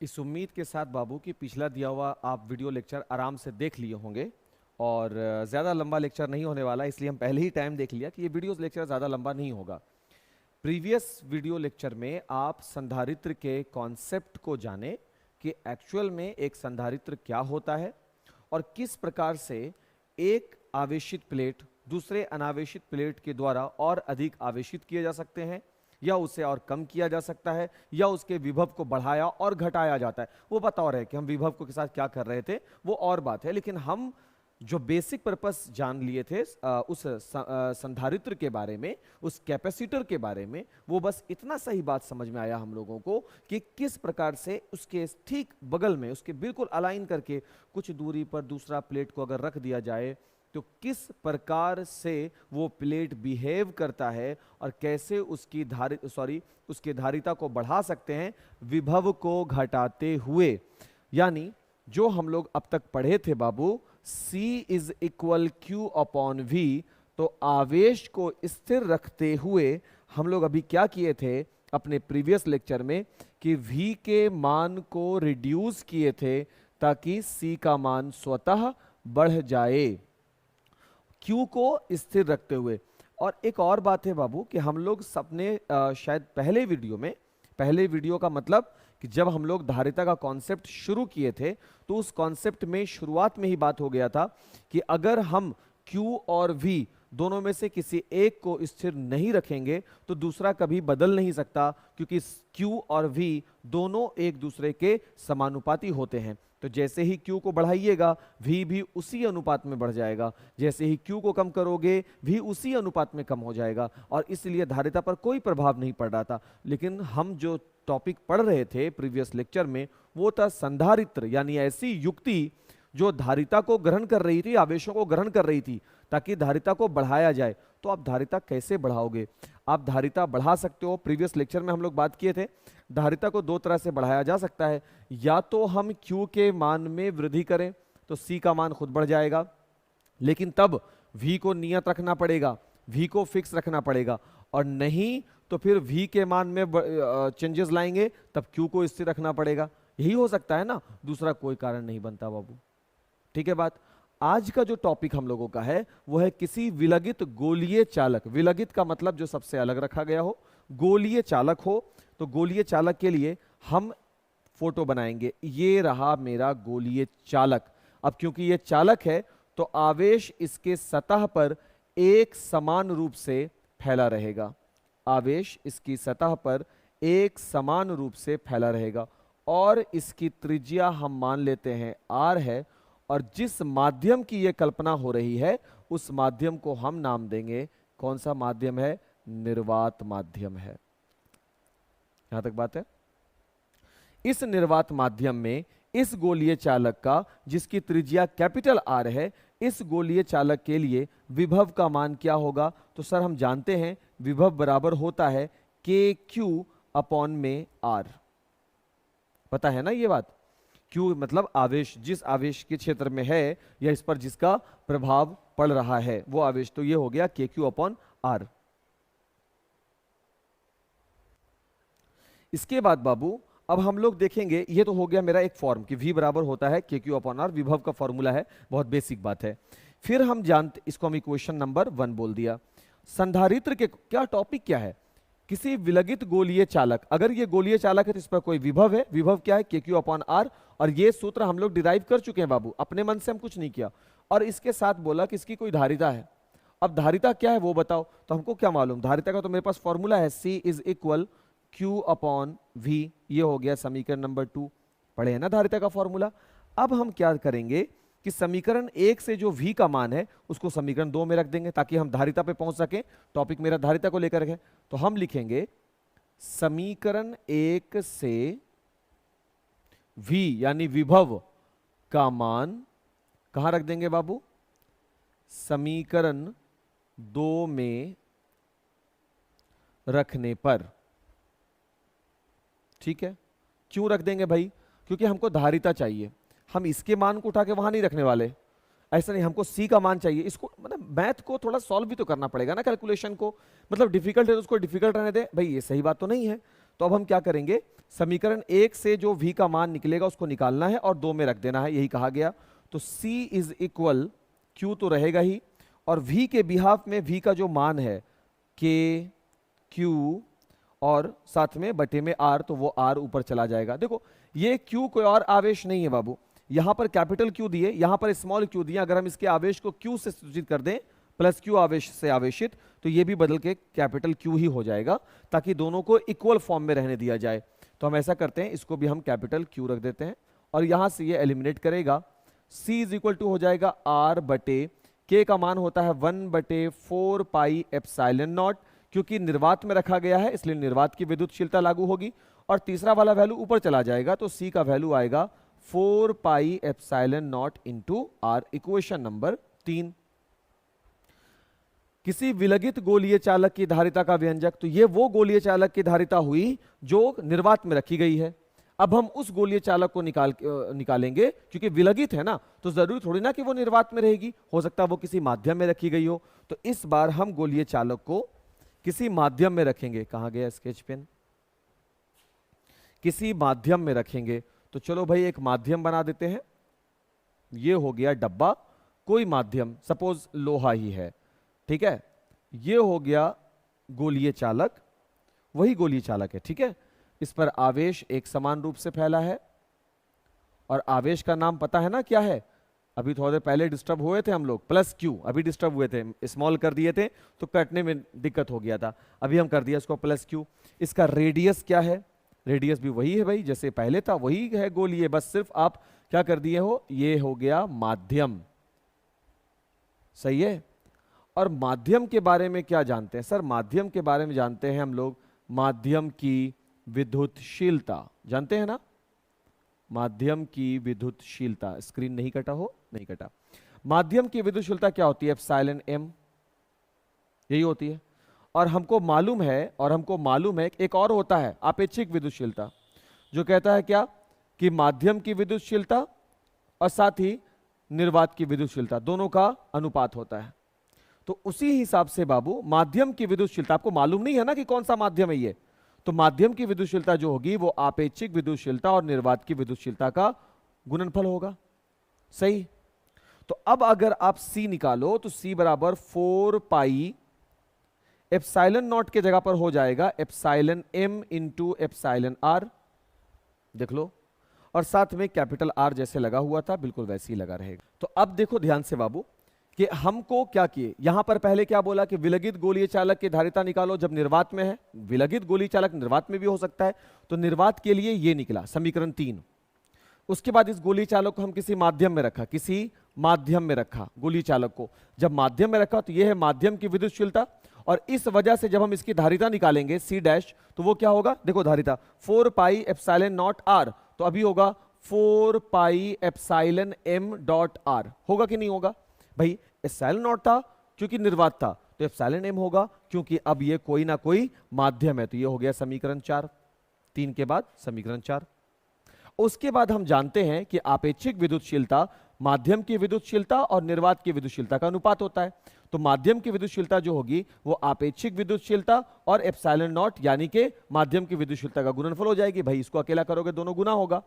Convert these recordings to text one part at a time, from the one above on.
इस उम्मीद के साथ बाबू कि पिछला दिया हुआ आप वीडियो लेक्चर आराम से देख लिए होंगे और ज़्यादा लंबा लेक्चर नहीं होने वाला, इसलिए हम पहले ही टाइम देख लिया कि ये वीडियो लेक्चर ज़्यादा लंबा नहीं होगा। प्रीवियस वीडियो लेक्चर में आप संधारित्र के कॉन्सेप्ट को जाने कि एक्चुअल में एक संधारित्र क्या होता है और किस प्रकार से एक आवेशित प्लेट दूसरे अनावेशित प्लेट के द्वारा और अधिक आवेशित किए जा सकते हैं या उसे और कम किया जा सकता है या उसके विभव को बढ़ाया और घटाया जाता है। वो बात और है कि हम विभव को के साथ क्या कर रहे थे, वो और बात है, लेकिन हम जो बेसिक पर्पस जान लिए थे उस संधारित्र के बारे में, उस कैपेसिटर के बारे में, वो बस इतना सही बात समझ में आया हम लोगों को कि किस प्रकार से उसके ठीक बगल में, उसके बिल्कुल अलाइन करके कुछ दूरी पर दूसरा प्लेट को अगर रख दिया जाए तो किस प्रकार से वो प्लेट बिहेव करता है और कैसे उसकी उसके धारिता को बढ़ा सकते हैं विभव को घटाते हुए। यानी जो हम लोग अब तक पढ़े थे बाबू, C is equal Q upon V, तो आवेश को स्थिर रखते हुए हम लोग अभी क्या किए थे अपने प्रीवियस लेक्चर में कि V के मान को रिड्यूस किए थे ताकि C का मान स्वतः बढ़ जाए Q को स्थिर रखते हुए। और एक और बात है बाबू कि हम लोग सबने शायद पहले वीडियो का मतलब कि जब हम लोग धारिता का कॉन्सेप्ट शुरू किए थे तो उस कॉन्सेप्ट में शुरुआत में ही बात हो गया था कि अगर हम Q और V दोनों में से किसी एक को स्थिर नहीं रखेंगे तो दूसरा कभी बदल नहीं सकता, क्योंकि Q और V दोनों एक दूसरे के समानुपाती होते हैं। तो जैसे ही Q को बढ़ाइएगा V भी उसी अनुपात में बढ़ जाएगा, जैसे ही Q को कम करोगे V उसी अनुपात में कम हो जाएगा, और इसलिए धारिता पर कोई प्रभाव नहीं पड़ रहा था। लेकिन हम जो टॉपिक पढ़ रहे थे प्रीवियस लेक्चर में वो था संधारित्र, यानी ऐसी युक्ति जो धारिता को ग्रहण कर रही थी, आवेशों को ग्रहण कर रही थी ताकि धारिता को बढ़ाया जाए। तो आप धारिता कैसे बढ़ाओगे? आप धारिता बढ़ा सकते हो, प्रीवियस लेक्चर में हम लोग बात किए थे धारिता को दो तरह से बढ़ाया जा सकता है। या तो हम Q के मान में वृद्धि करें तो C का मान खुद बढ़ जाएगा, लेकिन तब V को नियत रखना पड़ेगा, V को फिक्स रखना पड़ेगा, और नहीं तो फिर V के मान में चेंजेस लाएंगे तब Q को स्थिर रखना पड़ेगा। यही हो सकता है ना, दूसरा कोई कारण नहीं बनता बाबू। ठीक है बात। आज का जो टॉपिक हम लोगों का है वो है किसी विलगित गोलीय चालक। विलगित का मतलब जो सबसे अलग रखा गया हो, गोलीय चालक हो। तो गोलीय चालक के लिए हम फोटो बनाएंगे। ये रहा मेरा गोलीय चालक। अब क्योंकि ये चालक है तो आवेश इसके सतह पर एक समान रूप से फैला रहेगा। आवेश इसकी सतह पर एक समान रूप से फैला रहेगा और इसकी त्रिज्या हम मान लेते हैं R है, और जिस माध्यम की यह कल्पना हो रही है उस माध्यम को हम नाम देंगे, कौन सा माध्यम है? निर्वात माध्यम है। यहां तक बात है। इस निर्वात माध्यम में इस गोलीय चालक का, जिसकी त्रिज्या कैपिटल R है, इस गोलीय चालक के लिए विभव का मान क्या होगा? तो सर हम जानते हैं विभव बराबर होता है KQ अपॉन में R। पता है ना ये बात? Q मतलब आवेश, जिस आवेश के क्षेत्र में है या इस पर जिसका प्रभाव पड़ रहा है वो आवेश। तो ये हो गया KQ अपॉन R। इसके बाद बाबू अब हम लोग देखेंगे, ये तो हो गया मेरा एक फॉर्म कि V बराबर होता है KQ अपॉन R, विभव का फॉर्मूला है, बहुत बेसिक बात है। फिर हम जानते, इसको हम इक्वेशन नंबर 1 बोल दिया। संधारित्र के क्या टॉपिक क्या है? किसी विलगित गोलीय चालक, अगर ये गोलीय चालक है तो इस पर कोई विभव है। विभव क्या है? KQ upon R। और ये सूत्र हम लोग डिराइव कर चुके हैं बाबू, अपने मन से हम कुछ नहीं किया। और इसके साथ बोला कि इसकी कोई धारिता है। अब धारिता क्या है वो बताओ। तो हमको क्या मालूम? धारिता का तो मेरे पास फॉर्मूला है C is equal Q upon V। ये हो गया समीकरण नंबर 2, पढ़े हैं ना धारिता का फॉर्मूला। अब हम क्या करेंगे कि समीकरण 1 से जो V का मान है उसको समीकरण 2 में रख देंगे ताकि हम धारिता पे पहुंच सके। टॉपिक मेरा धारिता को लेकर है, तो हम लिखेंगे समीकरण 1 से V यानी विभव का मान कहां रख देंगे बाबू? समीकरण 2 में रखने पर। ठीक है, क्यों रख देंगे भाई? क्योंकि हमको धारिता चाहिए। हम इसके मान को उठा के वहां नहीं रखने वाले, ऐसा नहीं, हमको C का मान चाहिए। इसको मतलब मैथ को थोड़ा सॉल्व भी तो करना पड़ेगा ना, कैलकुलेशन को। मतलब डिफिकल्ट है तो उसको डिफिकल्ट रहने दे भाई, ये सही बात तो नहीं है। तो अब हम क्या करेंगे, समीकरण 1 से जो v का मान निकलेगा उसको निकालना है और 2 में रख देना है, यही कहा गया। तो c इज इक्वल, q तो रहेगा ही, और v के बिहाफ में v का जो मान है k q और साथ में बटे में r, तो वो r ऊपर चला जाएगा। देखो ये q कोई और आवेश नहीं है बाबू, यहां पर कैपिटल Q दिए, यहां पर स्मॉल q दिए, अगर हम इसके आवेश को q से सूचित कर दें प्लस q आवेश से आवेशित, तो ये भी बदल के कैपिटल Q ही हो जाएगा, ताकि दोनों को इक्वल फॉर्म में रहने दिया जाए। तो हम ऐसा करते हैं, इसको भी हम कैपिटल Q रख देते हैं और यहां से ये एलिमिनेट करेगा। c इज इक्वल टू हो जाएगा r बटे k का मान होता है 1/4 पाई एप्सिलॉन नॉट, क्योंकि निर्वात में रखा गया है इसलिए निर्वात की विद्युतशीलता लागू होगी, और तीसरा वाला वैल्यू ऊपर चला जाएगा, तो c का वैल्यू आएगा 4 pi epsilon not into r। Equation number 3। किसी विलगित गोलीय चालक की धारिता का व्यंजक, तो ये वो गोलीय चालक की धारिता हुई जो निर्वात में रखी गई है। अब हम उस गोलीय चालक को निकालेंगे, क्योंकि विलगित है ना, तो जरूरी थोड़ी ना कि वो निर्वात में रहेगी, हो सकता है वो किसी माध्यम में रखी गई हो। तो इस बार हम गोलीय चालक को किसी माध्यम में रखेंगे। कहां गया स्केच पेन? किसी माध्यम में रखेंगे। तो चलो भाई एक माध्यम बना देते हैं, ये हो गया डब्बा, कोई माध्यम, सपोज लोहा ही है, ठीक है। ये हो गया गोलीय चालक, वही गोलीय चालक है, ठीक है। इस पर आवेश एक समान रूप से फैला है, और आवेश का नाम पता है ना क्या है? अभी थोड़ी देर पहले डिस्टर्ब हुए थे हम लोग, प्लस क्यू, अभी डिस्टर्ब हुए थे, स्मॉल कर दिए थे तो कटने में दिक्कत हो गया था, अभी हम कर दिया इसको प्लस क्यू। इसका रेडियस क्या है? रेडियस भी वही है भाई, जैसे पहले था वही है गोलीय, बस सिर्फ आप क्या कर दिए हो, ये हो गया माध्यम, सही है। और माध्यम के बारे में क्या जानते हैं सर? माध्यम के बारे में जानते हैं हम लोग माध्यम की विद्युतशीलता, जानते हैं ना, माध्यम की विद्युतशीलता। स्क्रीन नहीं कटा हो? नहीं कटा। माध्यम की विद्युतशीलता क्या होती है? एप्सिलॉन m, यही होती है। और हमको मालूम है एक और होता है आपेक्षिक विद्युतशीलता, जो कहता है क्या कि माध्यम की विद्युतशीलता और साथ ही निर्वात की विद्युतशीलता दोनों का अनुपात होता है। तो उसी हिसाब से बाबू माध्यम की विद्युतशीलता, आपको मालूम नहीं है ना कि कौन सा माध्यम है ये, तो माध्यम की विद्युतशीलता जो होगी वो आपेक्षिक विद्युतशीलता और निर्वात की विद्युतशीलता का गुणनफल होगा, सही। तो अब अगर आप C निकालो तो C बराबर 4 पाई एप्सिलॉन नॉट के जगह पर हो जाएगा epsilon m into epsilon r, देख लो, और साथ में कैपिटल R जैसे लगा हुआ था बिल्कुल वैसे ही लगा रहेगा। तो अब देखो ध्यान से बाबू कि हमको क्या किए, यहां पर पहले क्या बोला कि विलगित गोलीय चालक की धारिता निकालो जब निर्वात में है। विलगित गोलीय चालक निर्वात में भी हो सकता है, तो निर्वात के लिए ये निकला समीकरण 3। उसके बाद इस गोलीय चालक को हम किसी माध्यम में रखा, किसी माध्यम में रखा गोलीय चालक को, जब माध्यम में रखा तो यह है माध्यम की विद्युतशीलता, और इस वजह से जब हम इसकी धारिता निकालेंगे C डैश, तो वो क्या होगा, देखो धारिता 4 पाई एप्सिलॉन नॉट r, तो अभी होगा 4 pi epsilon m dot r, होगा कि नहीं होगा भाई? एप्सिलॉन नॉट था क्योंकि निर्वात था, तो एप्सिलॉन m होगा क्योंकि अब ये कोई ना कोई माध्यम है, तो ये हो गया समीकरण 4, 3 के बाद समीकरण 4। उसके बाद हम जानते हैं कि आपेक्षिक विद्युतशीलता माध्यम की विद्युतशीलता और निर्वात की विद्युतशीलता का अनुपात होता है। तो माध्यम की विद्युतशीलता जो होगी वो आपेक्षिक विद्युतशीलता और एप्सिलॉन नॉट यानी कि माध्यम की विद्युतशीलता का गुणनफल हो जाएगी। भाई इसको अकेला करोगे दोनों गुना होगा।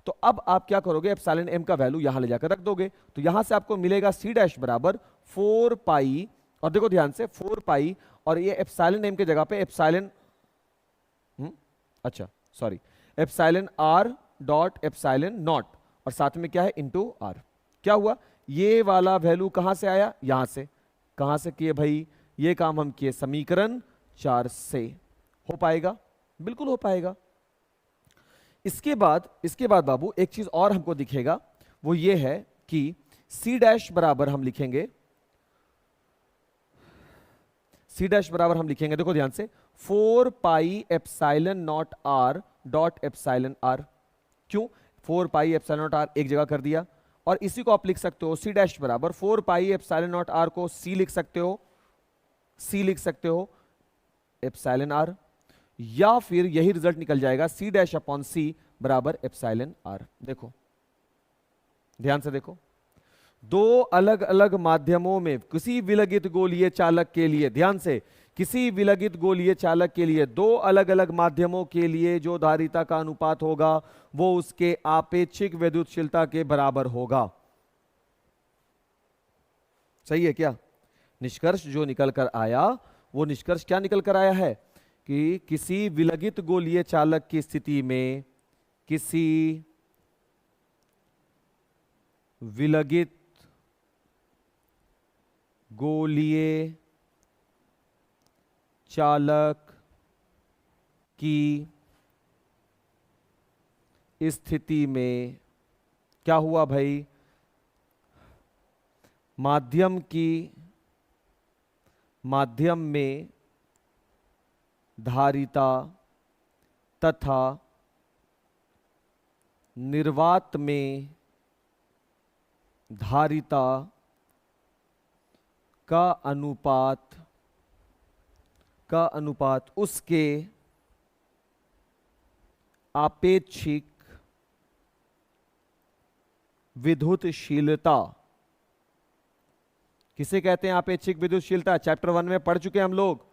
तो अब आप क्या करोगे, एप्सिलॉन m का वैल्यू यहां ले जाकर रख दोगे, तो यहां से आपको मिलेगा C डैश बराबर 4 पाई, और देखो ध्यान से 4 पाई, और ये एप्सिलॉन m के जगह पे epsilon epsilon r dot epsilon not, और साथ में क्या है इंटू r। क्या हुआ, ये वाला वैल्यू कहां से आया, यहां से। कहां से किए भाई? ये काम हम किए समीकरण 4 से। हो पाएगा? बिल्कुल हो पाएगा। इसके बाद बाबू एक चीज और हमको दिखेगा, वो ये है कि C डैश बराबर हम लिखेंगे, देखो ध्यान से 4 pi epsilon not r dot epsilon r। क्यों 4 पाई एप्सिलॉन नॉट r एक जगह कर दिया, और इसी को आप लिख सकते हो C डैश बराबर 4 पाई एप्सिलॉन नॉट r को C लिख सकते हो एप्सिलॉन r, या फिर यही रिजल्ट निकल जाएगा C डैश अपॉन C बराबर एप्सिलॉन r। देखो ध्यान से देखो, दो अलग अलग माध्यमों में किसी विलगित गोलीय चालक के लिए, ध्यान से, किसी विलगित गोलीय चालक के लिए दो अलग अलग माध्यमों के लिए जो धारिता का अनुपात होगा वो उसके आपेक्षिक विद्युतशीलता के बराबर होगा। सही है क्या? निष्कर्ष जो निकल कर आया वो निष्कर्ष क्या निकल कर आया है कि किसी विलगित गोलीय चालक की स्थिति में, किसी विलगित गोलीय चालक की स्थिति में क्या हुआ भाई? माध्यम में धारिता तथा निर्वात में धारिता का अनुपात उसके आपेक्षिक विद्युतशीलता, किसे कहते हैं आपेक्षिक विद्युतशीलता? चैप्टर 1 में पढ़ चुके हैं हम लोग।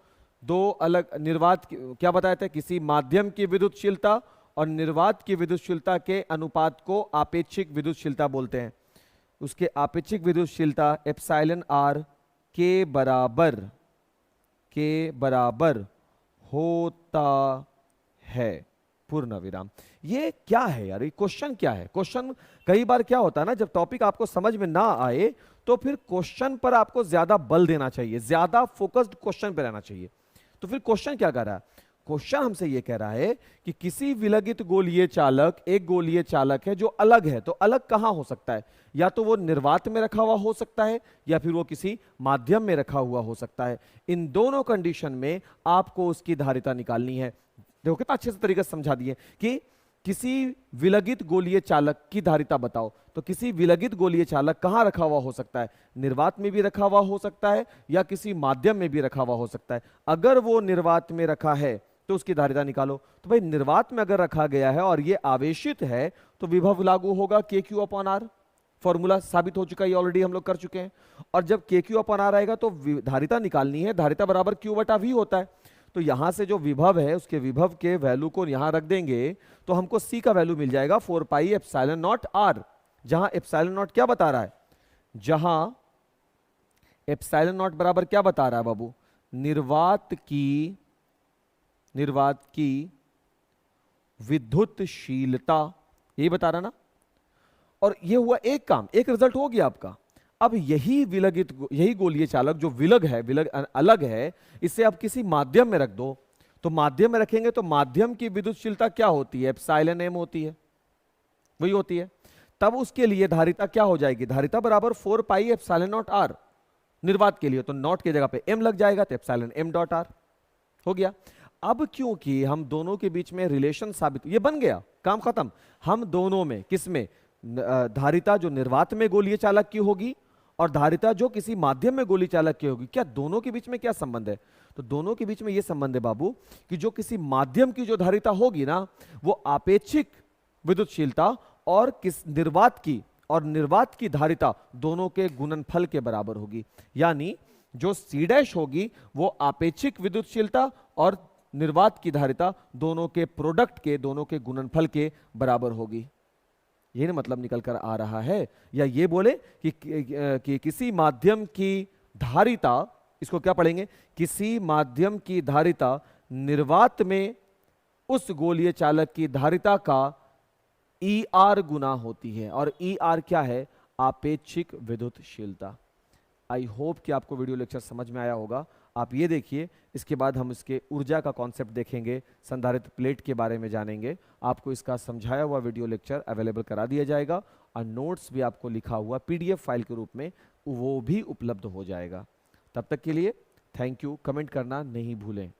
दो अलग निर्वात क्या बताए थे? किसी माध्यम की विद्युतशीलता और निर्वात की विद्युतशीलता के अनुपात को आपेक्षिक विद्युतशीलता बोलते हैं। उसके आपेक्षिक विद्युतशीलता एप्सिलॉन आर के बराबर होता है, पूर्ण विराम। ये क्या है यार? ये क्वेश्चन क्या है? क्वेश्चन कई बार क्या होता है ना, जब टॉपिक आपको समझ में ना आए तो फिर क्वेश्चन पर आपको ज्यादा बल देना चाहिए, ज्यादा फोकस्ड क्वेश्चन पर रहना चाहिए। तो फिर क्वेश्चन क्या कर रहा है? क्वेश्चन हमसे ये कह रहा है कि किसी विलगित गोलीय चालक, एक गोलीय चालक है जो अलग है, तो अलग कहां हो सकता है? या तो वो निर्वात में रखा हुआ हो सकता है या फिर वो किसी माध्यम में रखा हुआ हो सकता है। इन दोनों कंडीशन में आपको उसकी धारिता निकालनी है। देखो कितना अच्छे से तरीके से समझा दिए कि किसी विलगित गोलीय चालक की धारिता बताओ, तो किसी विलगित गोलीय चालक कहां रखा हुआ हो सकता है? निर्वात में भी रखा हुआ हो सकता है या किसी माध्यम में भी रखा हुआ हो सकता है। अगर वो निर्वात में रखा है तो उसकी धारिता निकालो। तो भाई निर्वात में अगर रखा गया है और ये आवेशित है तो विभव लागू होगा KQ/R। फॉर्मूला साबित हो चुका है, ऑलरेडी हम लोग कर चुके हैं। और जब KQ/R आएगा तो धारिता निकालनी है, धारिता बराबर Q/V होता है। तो यहां से जो विभव है उसके विभव के वैल्यू को यहां रख देंगे तो हमको C का वैल्यू मिल जाएगा 4πε0R। जहां ε0 क्या बता रहा है? जहां ε0 बराबर क्या बता रहा है बाबू? निर्वात की विद्युतशीलता, यही बता रहा ना। और ये हुआ एक काम, एक रिजल्ट हो गया आपका। अब यही गोलीय चालक जो अलग है, इसे आप किसी माध्यम में रख दो। तो माध्यम में रखेंगे तो माध्यम की विद्युतशीलता क्या होती है? एप्सिलॉन m होती है, वही होती है। तब उसके लिए धारिता क्या हो जाएगी? धारिता बराबर 4πε0R निर्वात के लिए, तो नॉट की जगह पे m लग जाएगा तो एप्सिलॉन m.r हो गया। अब क्योंकि हम दोनों के बीच में रिलेशन साबित, ये बन गया, काम खत्म। हम दोनों में किसमें? धारिता जो निर्वात में गोलीय चालक की होगी और धारिता जो किसी माध्यम में गोलीय चालक की होगी, क्या दोनों के बीच में क्या संबंध है? तो दोनों के बीच में यह संबंध है बाबू कि जो किसी माध्यम की जो धारिता होगी ना, वो आपेक्षिक विद्युतशीलता और निर्वात की धारिता दोनों के गुणनफल के बराबर होगी। यानी जो C' होगी वो आपेक्षिक विद्युतशीलता और निर्वात की धारिता दोनों के प्रोडक्ट के, दोनों के गुणनफल के बराबर होगी। यही मतलब निकल कर आ रहा है। या ये बोले कि किसी माध्यम की धारिता, इसको क्या पढ़ेंगे? किसी माध्यम की धारिता निर्वात में उस गोलीय चालक की धारिता का ER गुना होती है। और ER क्या है? आपेक्षिक विद्युतशीलता। आई होप कि आपको वीडियो लेक्चर समझ में आया होगा। आप ये देखिए, इसके बाद हम इसके ऊर्जा का कॉन्सेप्ट देखेंगे, संधारित्र प्लेट के बारे में जानेंगे। आपको इसका समझाया हुआ वीडियो लेक्चर अवेलेबल करा दिया जाएगा और नोट्स भी आपको लिखा हुआ PDF फाइल के रूप में वो भी उपलब्ध हो जाएगा। तब तक के लिए थैंक यू। कमेंट करना नहीं भूलें।